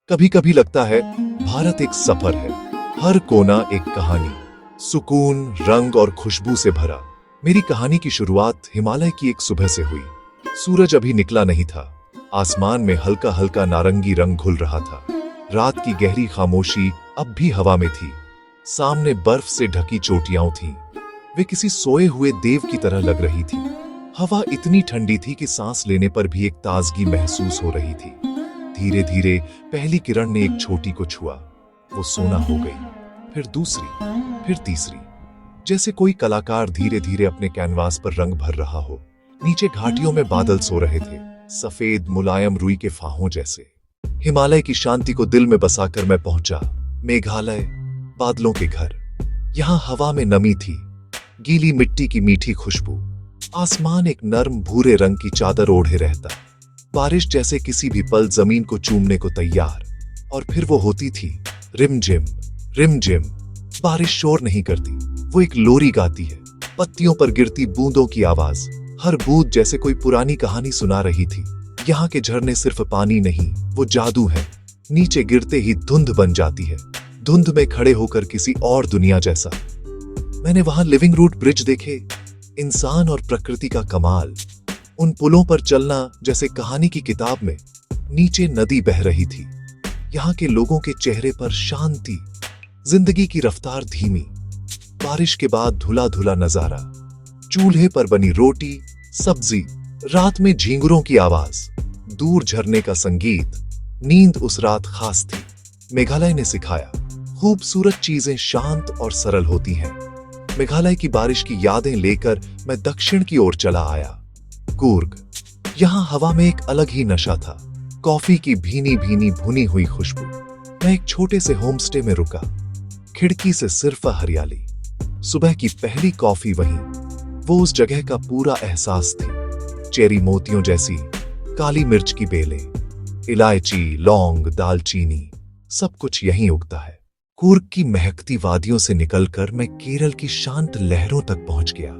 कभी कभी लगता है भारत एक सफर है, हर कोना एक कहानी, सुकून, रंग और खुशबू से भरा। मेरी कहानी की शुरुआत हिमालय की एक सुबह से हुई। सूरज अभी निकला नहीं था, आसमान में हल्का हल्का नारंगी रंग घुल रहा था। रात की गहरी खामोशी अब भी हवा में थी। सामने बर्फ से ढकी चोटियां थीं। वे किसी सोए हुए देव की तरह लग रही थी। हवा इतनी ठंडी थी कि सांस लेने पर भी एक ताजगी महसूस हो रही थी। धीरे धीरे पहली किरण ने एक छोटी को छुआ। वो सोना हो गई, फिर दूसरी, फिर तीसरी, जैसे कोई कलाकार धीरे धीरे अपने कैनवास पर रंग भर रहा हो। नीचे घाटियों में बादल सो रहे थे, सफेद मुलायम रुई के फाहों जैसे। हिमालय की शांति को दिल में बसाकर मैं पहुंचा। मेघालय, बादलों के घर। यहां हवा में नमी थी, गीली मिट्टी की मीठी खुशबू। आसमान एक नर्म भूरे रंग की चादर ओढ़े रहता, बारिश जैसे किसी भी पल जमीन को चूमने को तैयार। और फिर वो होती थी रिमझिम, रिमझिम। बारिश शोर नहीं करती, वो एक लोरी गाती है, पत्तियों पर गिरती बूंदों की आवाज। हर बूंद जैसे कोई पुरानी कहानी सुना रही थी। यहाँ के झरने सिर्फ पानी नहीं, वो जादू है। नीचे गिरते ही धुंध बन जाती है, धुंध में खड़े होकर किसी और दुनिया जैसा। मैंने वहां लिविंग रूट ब्रिज देखे, इंसान और प्रकृति का कमाल। उन पुलों पर चलना जैसे कहानी की किताब में। नीचे नदी बह रही थी, यहाँ के लोगों के चेहरे पर शांति, जिंदगी की रफ्तार धीमी। बारिश के बाद धुला धुला नजारा, चूल्हे पर बनी रोटी, सब्जी, रात में झींगुरों की आवाज, दूर झरने का संगीत। नींद उस रात खास थी। मेघालय ने सिखाया, खूबसूरत चीजें शांत और सरल होती हैं। मेघालय की बारिश की यादें लेकर मैं दक्षिण की ओर चला आया। कूर्ग। यहां हवा में एक अलग ही नशा था, कॉफी की भीनी भीनी भुनी हुई खुशबू। मैं एक छोटे से होमस्टे में रुका, खिड़की से सिर्फ हरियाली। सुबह की पहली कॉफी वहीं, वो उस जगह का पूरा एहसास थी। चेरी मोतियों जैसी, काली मिर्च की बेलें, इलायची, लौंग, दालचीनी, सब कुछ यहीं उगता है। कूर्ग की महकती वादियों से निकलकर मैं केरल की शांत लहरों तक पहुंच गया।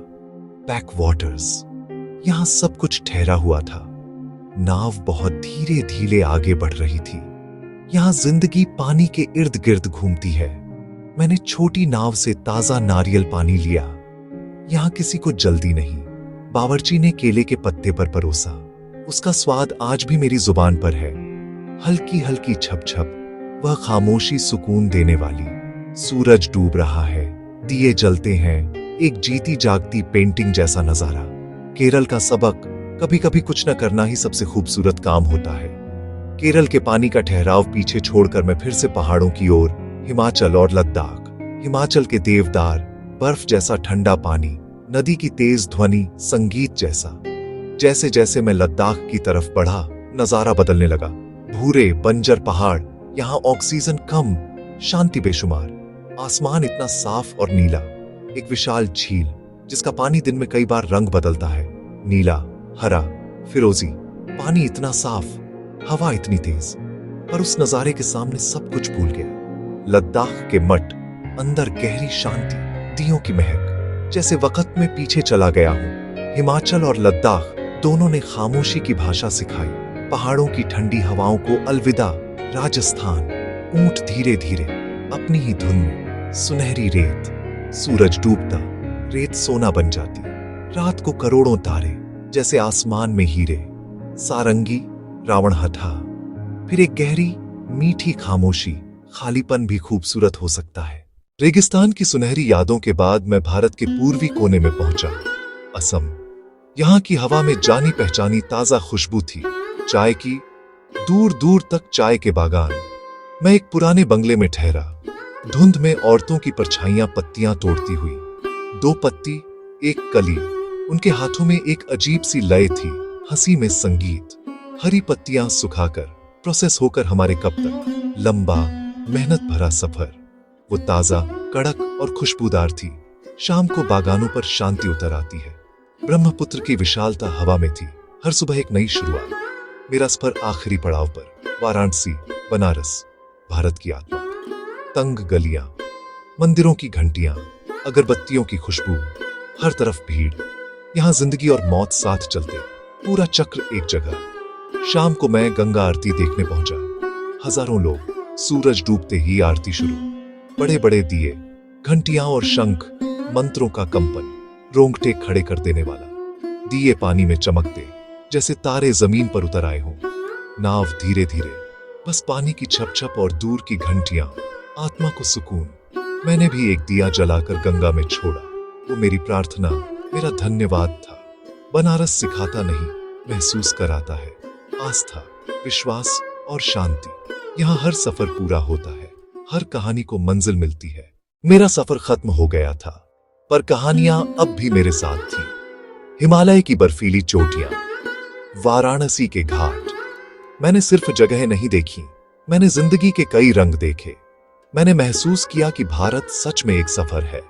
Back waters. यहां सब कुछ ठहरा हुआ था। नाव बहुत धीरे धीरे आगे बढ़ रही थी। यहां जिंदगी पानी के इर्द गिर्द घूमती है। मैंने छोटी नाव से ताजा नारियल पानी लिया। यहां किसी को जल्दी नहीं। बावर्ची ने केले के पत्ते पर परोसा। उसका स्वाद आज भी मेरी जुबान पर है। हल्की हल्की छप छप, वह खामोशी सुकून देने वाली। सूरज डूब रहा है, दिए जलते हैं, एक जीती जागती पेंटिंग जैसा नजारा। केरल का सबक, कभी कभी कुछ न करना ही सबसे खूबसूरत काम होता है। केरल के पानी का ठहराव पीछे छोड़कर मैं फिर से पहाड़ों की ओर, हिमाचल और लद्दाख। हिमाचल के देवदार, बर्फ जैसा ठंडा पानी, नदी की तेज ध्वनि, संगीत जैसा। जैसे जैसे मैं लद्दाख की तरफ बढ़ा, नजारा बदलने लगा। भूरे बंजर पहाड़, यहाँ ऑक्सीजन कम, शांति बेशुमार। आसमान इतना साफ और नीला। एक विशाल झील जिसका पानी दिन में कई बार रंग बदलता है, नीला, हरा, फिरोजी। पानी इतना साफ, हवा इतनी तेज। पर उस नजारे के सामने सब कुछ भूल गया। लद्दाख के मठ, अंदर गहरी शांति, दियों की महक, जैसे वक्त में पीछे चला गया हूं। हिमाचल और लद्दाख दोनों ने खामोशी की भाषा सिखाई। पहाड़ों की ठंडी हवाओं को अलविदा। राजस्थान, ऊंट धीरे धीरे, अपनी ही धुन में। सुनहरी रेत, सूरज डूबता, रेत सोना बन जाती। रात को करोड़ों तारे, जैसे आसमान में हीरे। सारंगी, रावणहट्टा। फिर एक गहरी मीठी खामोशी। खालीपन भी खूबसूरत हो सकता है। रेगिस्तान की सुनहरी यादों के बाद मैं भारत के पूर्वी कोने में पहुंचा, असम। यहां की हवा में जानी पहचानी ताजा खुशबू थी, चाय की। दूर दूर तक चाय के बागान। मैं एक पुराने बंगले में ठहरा, धुंध में औरतों की परछाइयां पत्तियां तोड़ती हुई। दो पत्ती, एक कली, उनके हाथों में एक अजीब सी लय थी, हंसी में संगीत। हरी पत्तियां सुखाकर, प्रोसेस होकर हमारे कप तक। लंबा, मेहनत भरा सफर। वो ताजा, कड़क और खुशबूदार थी। शाम को बागानों पर शांति उतर आती है। ब्रह्मपुत्र की विशालता हवा में थी। हर सुबह एक नई शुरुआत। मेरा सफर आखिरी पड़ाव पर, वाराणसी, बनारस, भारत की आत्मा। तंग गलियां, मंदिरों की घंटियां, अगरबत्तियों की खुशबू, हर तरफ भीड़। यहां जिंदगी और मौत साथ चलते, पूरा चक्र एक जगह। शाम को मैं गंगा आरती देखने पहुंचा। हजारों लोग, सूरज डूबते ही आरती शुरू, बड़े बड़े दिए, घंटियां और शंख, मंत्रों का कंपन, रोंगटे खड़े कर देने वाला। दिए पानी में चमकते, जैसे तारे जमीन पर उतर आए हों। नाव धीरे धीरे, बस पानी की छप छप और दूर की घंटियां, आत्मा को सुकून। मैंने भी एक दिया जलाकर गंगा में छोड़ा। वो मेरी प्रार्थना, मेरा धन्यवाद था। बनारस सिखाता नहीं, महसूस कराता है। आस्था, विश्वास और शांति। यहाँ हर सफर पूरा होता है, हर कहानी को मंजिल मिलती है। मेरा सफर खत्म हो गया था, पर कहानियां अब भी मेरे साथ थी। हिमालय की बर्फीली चोटियां, वाराणसी के घाट। मैंने सिर्फ जगह नहीं देखी, मैंने जिंदगी के कई रंग देखे। मैंने महसूस किया कि भारत सच में एक सफर है,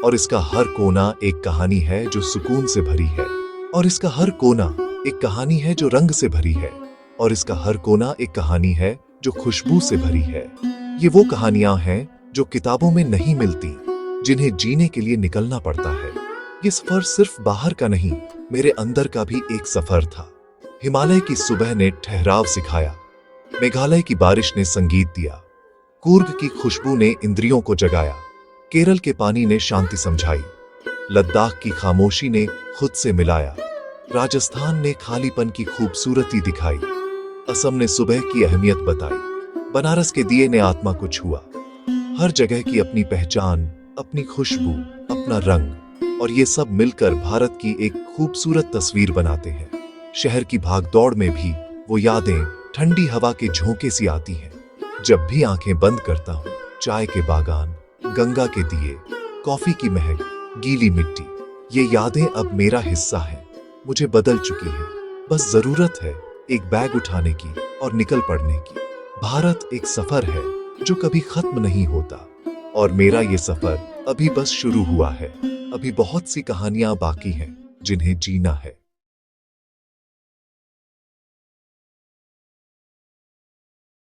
और इसका हर कोना एक कहानी है जो सुकून से भरी है। और इसका हर कोना एक कहानी है जो रंग से भरी है। और इसका हर कोना एक कहानी है जो खुशबू से भरी है। ये वो कहानियां हैं जो किताबों में नहीं मिलती, जिन्हें जीने के लिए निकलना पड़ता है। ये सफर सिर्फ बाहर का नहीं, मेरे अंदर का भी एक सफर था। हिमालय की सुबह ने ठहराव सिखाया, मेघालय की बारिश ने संगीत दिया, कूर्ग की खुशबू ने इंद्रियों को जगाया, केरल के पानी ने शांति समझाई, लद्दाख की खामोशी ने खुद से मिलाया, राजस्थान ने खालीपन की खूबसूरती दिखाई, असम ने सुबह की अहमियत बताई, बनारस के दिए ने आत्मा को छुआ। हर जगह की अपनी पहचान, अपनी खुशबू, अपना रंग, और ये सब मिलकर भारत की एक खूबसूरत तस्वीर बनाते हैं। शहर की भागदौड़ में भी वो यादें ठंडी हवा के झोंके सी आती हैं। जब भी आंखें बंद करता हूँ, चाय के बागान, गंगा के दिए, कॉफी की महक, गीली मिट्टी, ये यादें अब मेरा हिस्सा हैं। मुझे बदल चुकी है, बस जरूरत है एक बैग उठाने की और निकल पड़ने की। भारत एक सफर है जो कभी खत्म नहीं होता, और मेरा ये सफर अभी बस शुरू हुआ है। अभी बहुत सी कहानियां बाकी हैं जिन्हें जीना है।